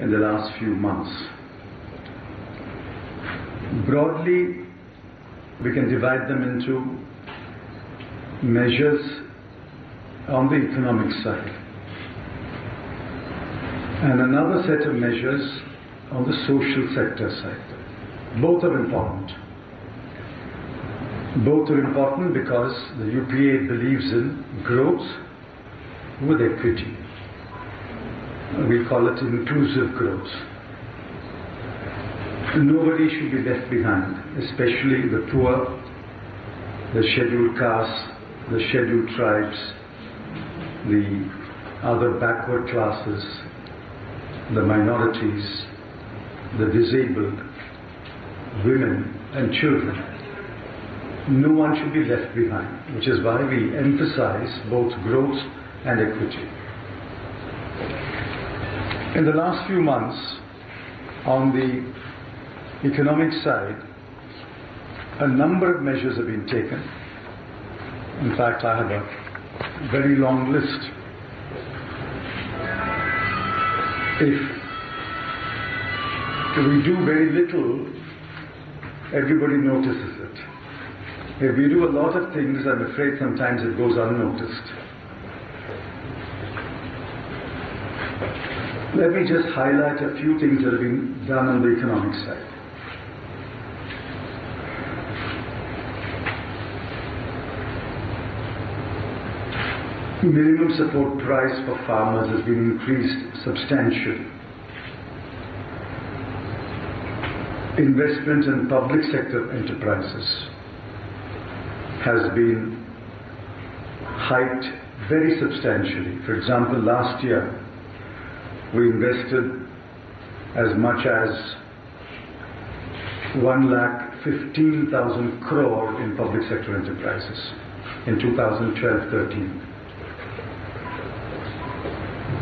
in the last few months. Broadly, we can divide them into measures on the economic side and another set of measures on the social sector side. Both are important. Both are important because the UPA believes in growth with equity. We call it inclusive growth. Nobody should be left behind, especially the poor, the scheduled castes, the scheduled tribes, the other backward classes, the minorities, the disabled, women and children. No one should be left behind, which is why we emphasize both growth and equity. In the last few months, on the economic side, a number of measures have been taken. In fact, I have a very long list. If we do very little, everybody notices it. If we do a lot of things, I'm afraid sometimes it goes unnoticed. Let me just highlight a few things that have been done on the economic side. Minimum support price for farmers has been increased substantially. Investment in public sector enterprises has been hiked very substantially. For example, last year we invested as much as 1,15,000 crore in public sector enterprises in 2012-13.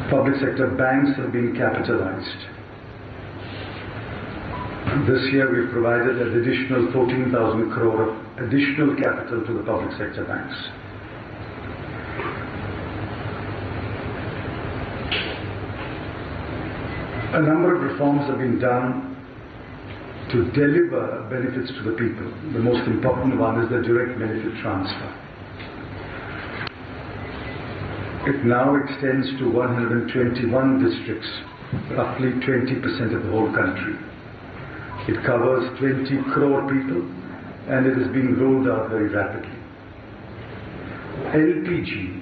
Public sector banks have been capitalized. This year we provided an additional 14,000 crore of additional capital to the public sector banks. A number of reforms have been done to deliver benefits to the people. The most important one is the direct benefit transfer. It now extends to 121 districts, roughly 20% of the whole country. It covers 20 crore people and it is being rolled out very rapidly. LPG,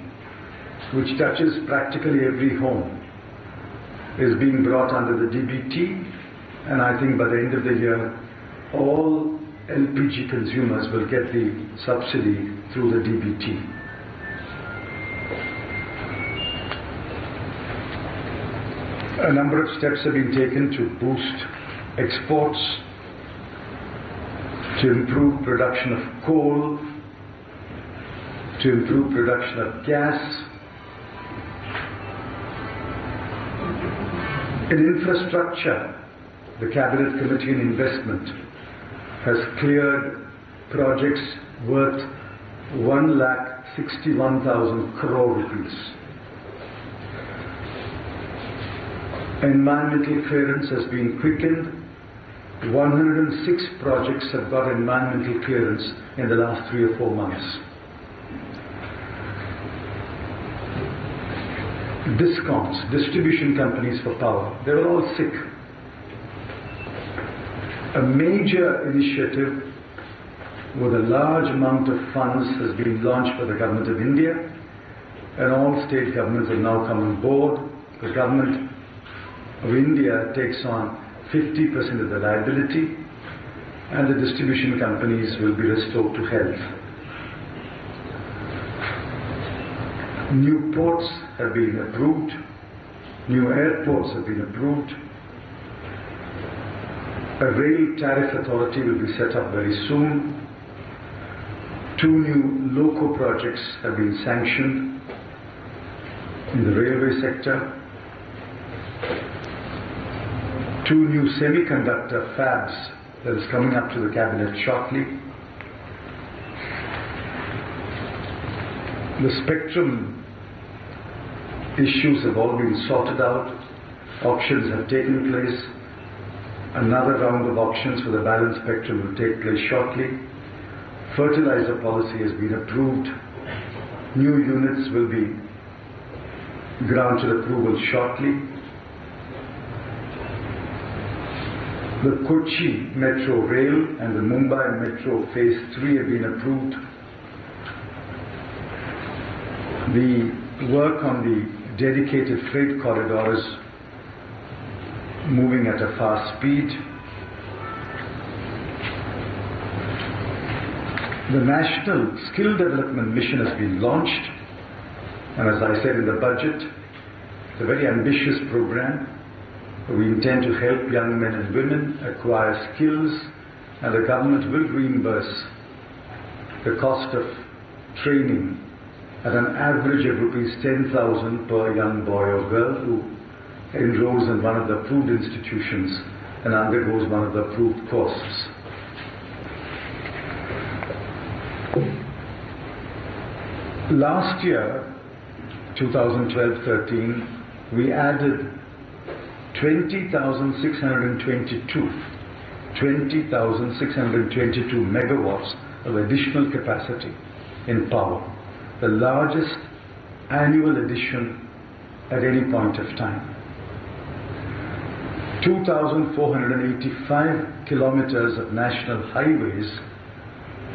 which touches practically every home, is being brought under the DBT, and I think by the end of the year all LPG consumers will get the subsidy through the DBT. A number of steps have been taken to boost exports, to improve production of coal, to improve production of gas. In infrastructure, the Cabinet Committee on Investment has cleared projects worth 1,61,000 crore rupees. Environmental clearance has been quickened. 106 projects have got environmental clearance in the last 3 or 4 months. Discoms, distribution companies for power, they were all sick. A major initiative with a large amount of funds has been launched by the Government of India, and all state governments have now come on board. The Government of India takes on 50% of the liability, and the distribution companies will be restored to health. New ports have been approved, new airports have been approved, a rail tariff authority will be set up very soon, 2 new loco projects have been sanctioned in the railway sector, 2 new semiconductor fabs that is coming up to the cabinet shortly. The spectrum issues have all been sorted out. auctions have taken place. Another round of auctions for the balance spectrum will take place shortly. Fertilizer policy has been approved. New units will be granted approval shortly. The Kochi Metro Rail and the Mumbai Metro Phase 3 have been approved. The work on the dedicated freight corridor is moving at a fast speed. The National Skill Development Mission has been launched, and as I said in the budget, it's a very ambitious program. We intend to help young men and women acquire skills, and the government will reimburse the cost of training at an average of rupees 10,000 per young boy or girl who enrolls in one of the approved institutions and undergoes one of the approved courses. Last year, 2012-13, we added 20,622 megawatts of additional capacity in power, the largest annual addition at any point of time. 2,485 kilometers of national highways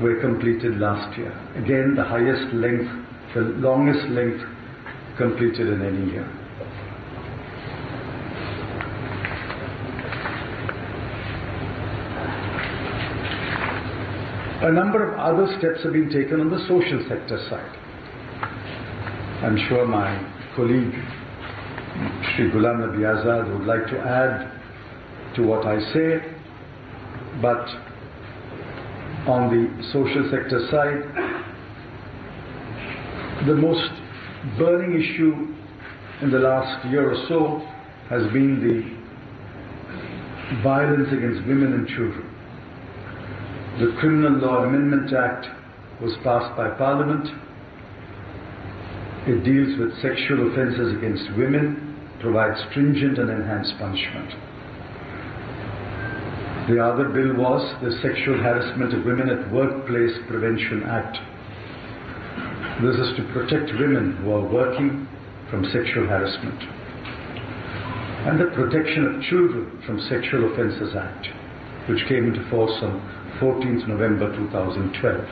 were completed last year. Again, the highest length, the longest length completed in any year. A number of other steps have been taken on the social sector side. I'm sure my colleague, Shri Ghulam Nabi Azad, would like to add to what I say, but on the social sector side, the most burning issue in the last year or so has been the violence against women and children. The Criminal Law Amendment Act was passed by Parliament. It deals with sexual offences against women, provides stringent and enhanced punishment. The other bill was the Sexual Harassment of Women at Workplace Prevention Act. This is to protect women who are working from sexual harassment. And the Protection of Children from Sexual Offences Act, which came into force on 14th November 2012.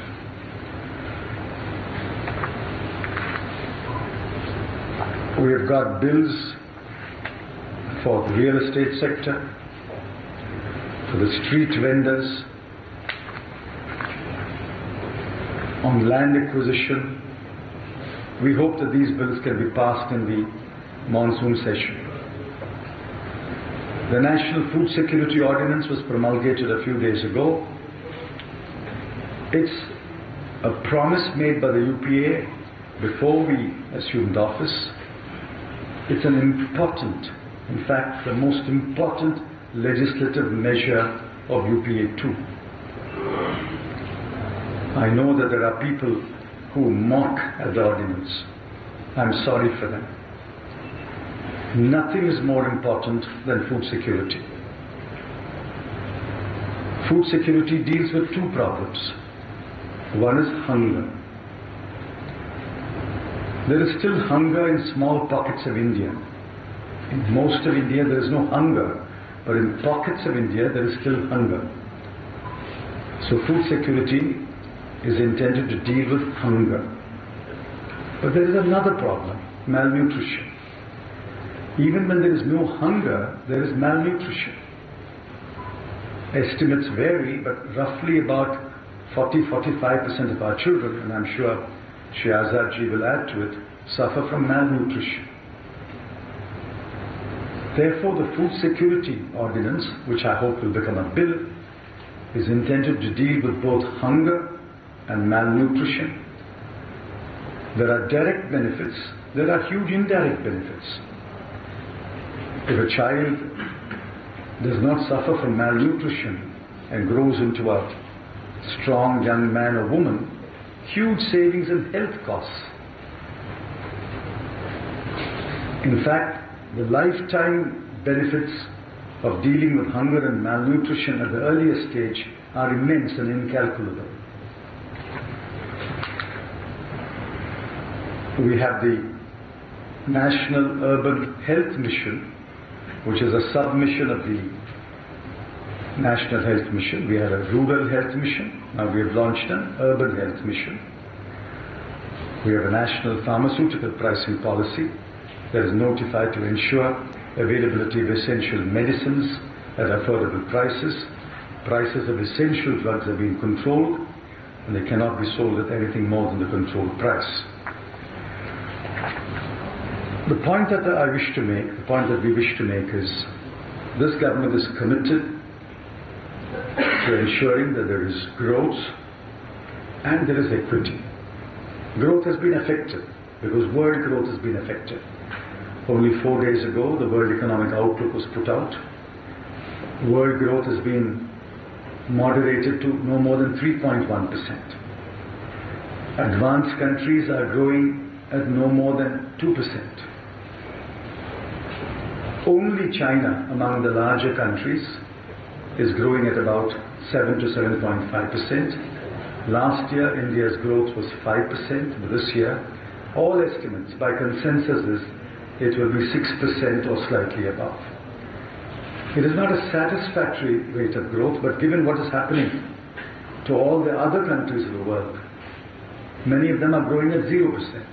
We have got bills for the real estate sector, for the street vendors, on land acquisition. We hope that these bills can be passed in the monsoon session. The National Food Security Ordinance was promulgated a few days ago. It's a promise made by the UPA before we assumed office. It's an important, in fact, the most important legislative measure of UPA 2. I know that there are people who mock at the ordinance. I'm sorry for them. Nothing is more important than food security. Food security deals with two problems. One is hunger. There is still hunger in small pockets of India. In most of India there is no hunger, but in pockets of India there is still hunger. So food security is intended to deal with hunger. But there is another problem, malnutrition. Even when there is no hunger, there is malnutrition. Estimates vary, but roughly about 40-45% of our children, and I'm sure Shri Azad ji will add to it, suffer from malnutrition. Therefore, the Food Security Ordinance, which I hope will become a bill, is intended to deal with both hunger and malnutrition. There are direct benefits, there are huge indirect benefits. If a child does not suffer from malnutrition and grows into a strong young man or woman, huge savings in health costs. In fact, the lifetime benefits of dealing with hunger and malnutrition at the earliest stage are immense and incalculable. We have the National Urban Health Mission, which is a sub-mission of the National Health Mission. We had a Rural Health Mission. Now we have launched an Urban Health Mission. We have a National Pharmaceutical Pricing Policy that is notified to ensure availability of essential medicines at affordable prices. Prices of essential drugs are being controlled, and they cannot be sold at anything more than the controlled price. The point that I wish to make, the point that we wish to make is this government is committed to ensuring that there is growth and there is equity. Growth has been affected because world growth has been affected. Only 4 days ago, the World Economic Outlook was put out. World growth has been moderated to no more than 3.1%. Advanced countries are growing at no more than 2%. Only China, among the larger countries, is growing at about 7 to 7.5%. Last year, India's growth was 5%, but this year, all estimates by consensus is it will be 6% or slightly above. It is not a satisfactory rate of growth, but given what is happening to all the other countries of the world, many of them are growing at 0%.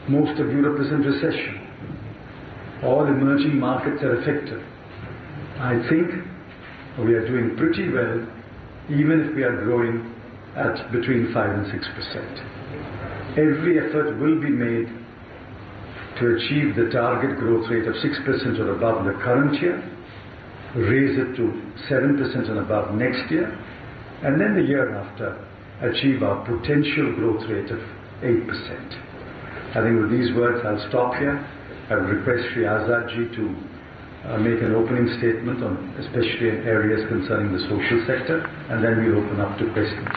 Most of Europe is in recession. All emerging markets are affected. I think we are doing pretty well, even if we are growing at between 5 and 6%. Every effort will be made to achieve the target growth rate of 6% or above in the current year, raise it to 7% and above next year, and then the year after achieve our potential growth rate of 8%. I think with these words I'll stop here. I would request Sri Azad ji to make an opening statement on especially in areas concerning the social sector, and then we'll open up to questions.